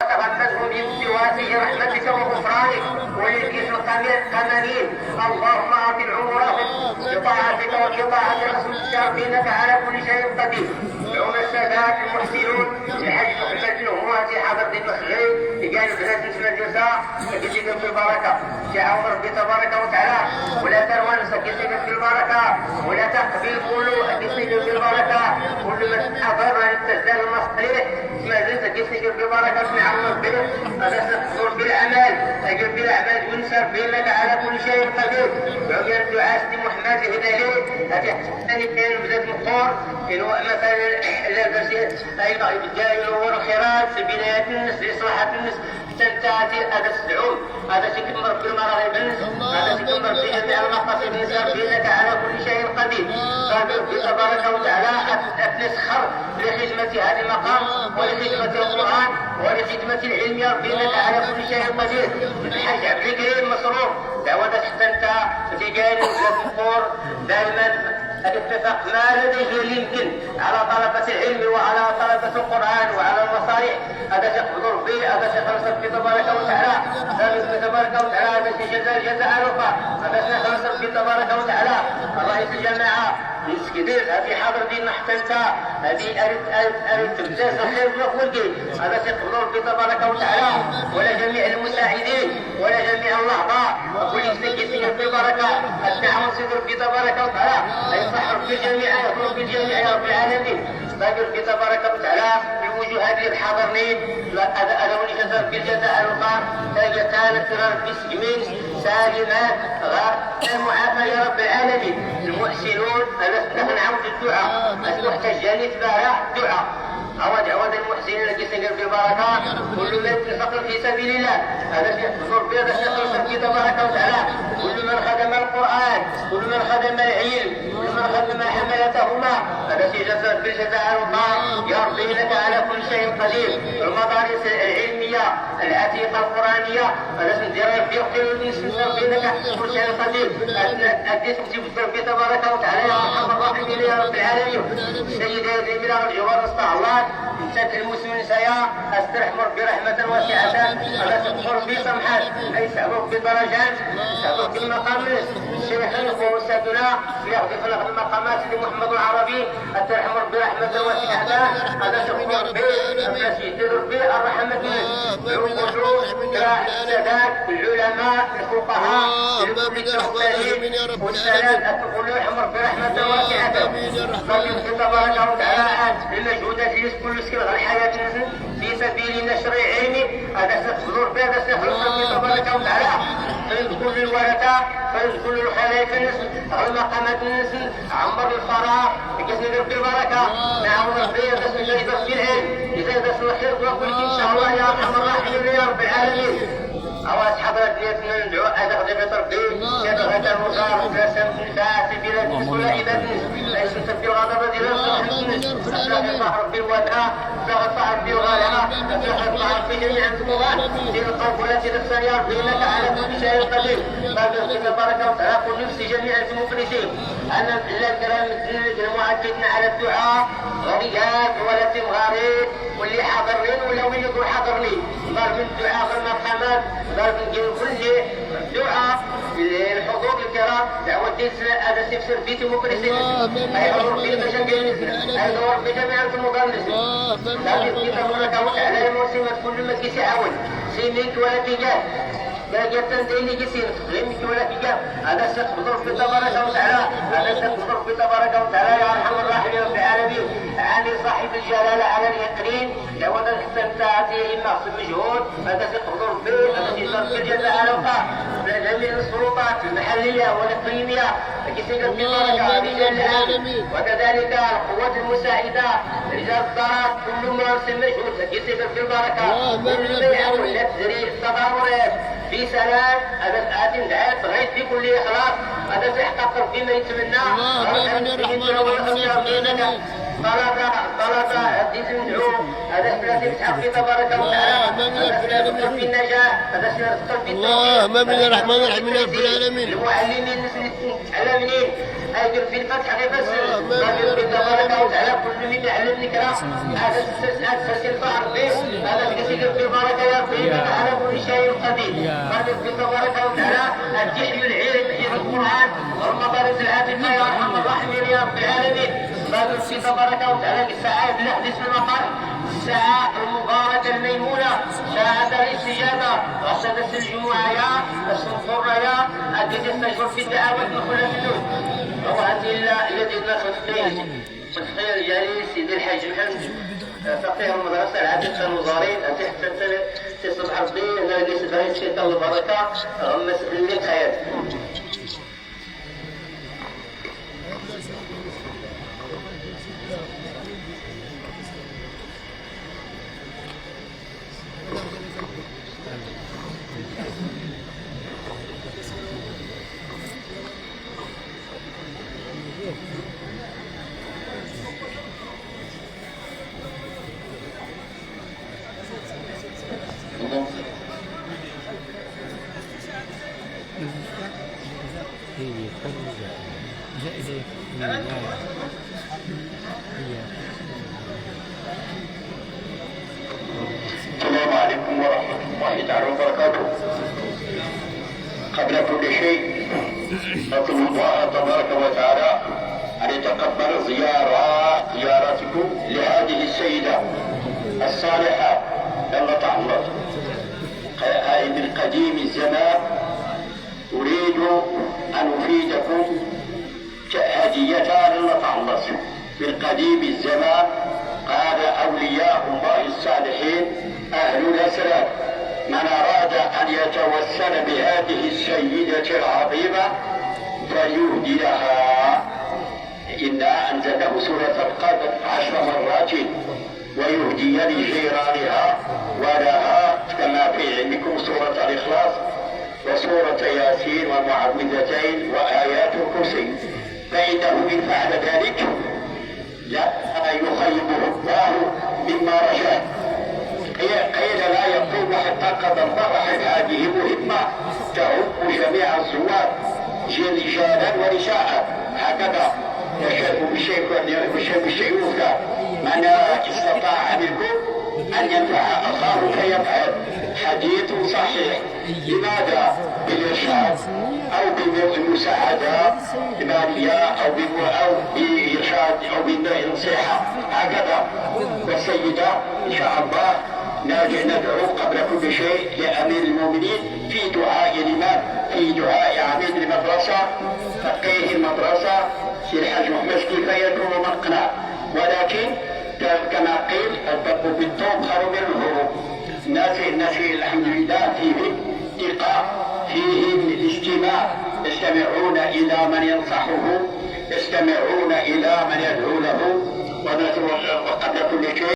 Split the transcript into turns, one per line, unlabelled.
تغمده بواسع رحمتك وغفرانك وللكيس القمرين. اللهم اعطي عمرهم بطاعتك وبطاعه رسولك انك على كل شيء قدير. يوم السادات المحسنون لحج محمد الهواتي حضر دين المسجد لقال بنات نسمى الجزاء فكتبت بالبركه شاء ربي تبارك وتعالى ولا تروان سكتبت بالبركه ولا تقبل كل كتبت بالبركه كل من حضر التزال المصريح ما زلت كتبت بالبركه اسمع الله به هذا تقول بالاعمال تجد بالاعمال ونسر بانك على كل شيء قدير. ويا الدعاء سيدي محمد هدايه هذه ثاني كان بزاد مقور انه مثلا لا درجات ايضا يبدا ينور الخيرات في بنايه الناس لاصلاح الناس تنتهي هذا السعود هذا تكمر بالمراغب هذا تكمر بجميع المقاصد النساء بانك على كل شيء قدير. ربي تبارك وتعالى اتنسخر لخدمه هذا المقام ولخدمه القران ولخدمه العلم يا ربي انك على كل شيء قدير. الحاج عبد الكريم مصروف دعوه حتى انت تجاني الجمهور دائما الاتفاق ما لديه يمكن على طلبة العلم وعلى طلبة القرآن وعلى المصالح هذا تقدر به هذا تخلص به تبارك وتعالى هذا تبارك وتعالى هذا جزاء الوفاء هذا تخلص به تبارك وتعالى. رئيس الجماعة مسكدير هذه حاضر دينا حتى انت هذه أريد تبتاز الخير والخلق هذا تقدر به تبارك وتعالى ولا جميع المساعدين ولا جميع الأعضاء وكل يسلك بالبركة الدعوة صدر به تبارك وتعالى يصحر في الجميع يخلق في الجميع يا رب العالمين. بابر في تبارك وتعالى بوجوه هذه الحاضرين هذا ولجزاء بالجزاء الوقار كانت ربي سجمين سالمات المعافى يا رب العالمين. المحسنون نحن نعود الدعاء المحتجان يتباهى الدعاء عوض المحسنين الذي سجل بالبركات كل من ينفق في سبيل الله هذا يحضر به هذا يخلص به تبارك وتعالى. كل من خدم القرآن كل من خدم العلم كل من خدم حملتهما هذا جزاء بالجزاء الوقار يا ربي لك على كل شيء قدير. المدارس العلميه العتيقه القرانيه هذا سندير في وقت نسمع بينك كل شيء قدير اديت به تبارك وتعالى يا ارحم الراحمين يا رب العالمين. السيده الجميله الجوار استغفر الله انت المسلمين سيا استرحم ربي رحمه واسعه هذا تغفر بي سمحات اي سعبك بدرجات سعبك بالمقام الشيخين وسادنا يغفر لك المقامات لمحمد العربي استرحم ربي رحمه واسعه هذا تغفر بي الناس ربي الرحمه بالوجود السادات العلماء الفقهاء المحتاجين والسلام تقول يرحم ربي رحمه واسعه. ربي تبارك وتعالى المجهودات اللي كل سكر الحياه في سبيل نشر علمي هذا ستحضر به هذا سيخلص ربي تبارك وتعالى. فيدخل الورثه فيدخل الخلائف النسل المقامات النسل عمر الفراغ بجسد ربي البركه نعم ربي هذا سيجد في العلم اذا دخل الخير وكل ان شاء الله يا ارحم الراحمين يا رب العالمين. أواس حضرت نيتنا ندعو هذا خدمة ربي شبغة المصار وكاسم النساء في بلاد كل عباد ليس تبدي الغضب ديال أفلاح ربي الوداع أفلاح ربي الغالعة أفلاح في جميع الطغاة في القلب والتي نفسها يا ربي إنك على كل شيء قدير. بابك تبارك وتعالى كل نفس جميع المفلسين أن الكلام المعددنا على الدعاء غريات ولا تمغارين واللي حاضرين ولا وين يقول حاضرني ضرب الدعاء في المقامات ضرب كل دعاء الحضور الكرام دعوة هذا تفسير بيت مفلسين أي حضور في المشاكل أي دور بجميع المغنسين لكن في تبارك وتعالى الموسمات كل ما كيس يعاون سيميك ولا تجاه باقي التنزيل يسير غيمك ولا تجاه هذا سيخبر في تبارك وتعالى هذا سيخبر في تبارك وتعالى يا ارحم الراحمين رب العالمين. عامل صاحب الجلاله على اليقين لو ان استمتعتي اما مجهود هذا سيخبر به هذا سيصير في الجزاء على الوقع جميع السلطات المحليه والاقليميه كيسير في بركه رجال العالم وكذلك القوات المساعده رجال الضرب كل مرسم مجهود كيسير في البركه كل ما يعاون لا تجري التضامنات في سلام هذا دعاء غير في كل اخلاص هذا تحقق فيما يتمنى طلب حديث ندعو هذا ثلاثة بتحق تبارك وتعالى هذا في النجاح هذا في
اللهم من الرحمن الرحيم يا رب العالمين.
المعلمين المتعلمين أجر في الفتح بس ربي تبارك وتعالى كل من يعلمني كلام هذا تسلسل البحر بس هذا في تبارك يقتدي. قال تبارك وتعالى الجحي العلم في القرآن والمدارس الهادفة يا أرحم الراحمين يا رب العالمين. قال تبارك وتعالى الساعة الحديث المطر الساعة المباركة الميمونة ساعة الاستجابة وسادة الجمعة يا الصنفور يا التي تستجر في الدعوة الدخول في النور. وهذه التي تفقيه الجليل سيدي الحاج محمد فقيه المدرسة العادة الوزاري تحت تصبح ربي اللي سبعين شيطان البركة غمس اللي خير.
السلام عليكم ورحمة الله تعالى وبركاته. قبل كل شيء نطلب الله تبارك وتعالى أن يتقبل زيارتكم لهذه السيدة الصالحة الله تعالى من قديم الزمان. أريد أن أفيدكم هديتان الله تعالى من قديم الزمان. قال أولياء الله الصالحين أهل الأسرار من أراد أن يتوسل بهذه السيدة العظيمة فليهدي لها. إنا أنزله سورة القدر 10 مرات ويهدي لجيرانها ولها كما في علمكم سورة الإخلاص وسورة ياسين والمعوذتين وآيات الكرسي. فإنه إن فعل ذلك لا يخيبه الله مما رجاه. قيل لا يقول حتى قضى الله هذه مهمة تعم جميع الزوار رجالا ونساء. هكذا يشهد الشيوخ من استطاع منكم أن ينفع أخاه فيفعل. حديث صحيح. لماذا؟ بالإرشاد أو بالمساعدة المالية أو بإرشاد أو بالنصيحة هكذا. والسيدة إن شاء الله ندعو قبل كل شيء لأمير المؤمنين في دعاء الإمام في دعاء عميد المدرسة فقيه المدرسة سي الحاج محمد كيف يكون مقنع. ولكن كما قيل الضرب بالطوب خير من الهروب. الناس الحمد لله فيه ثقة فيه الاستماع يستمعون إلى من ينصحه يستمعون إلى من يدعو له. وقبل كل شيء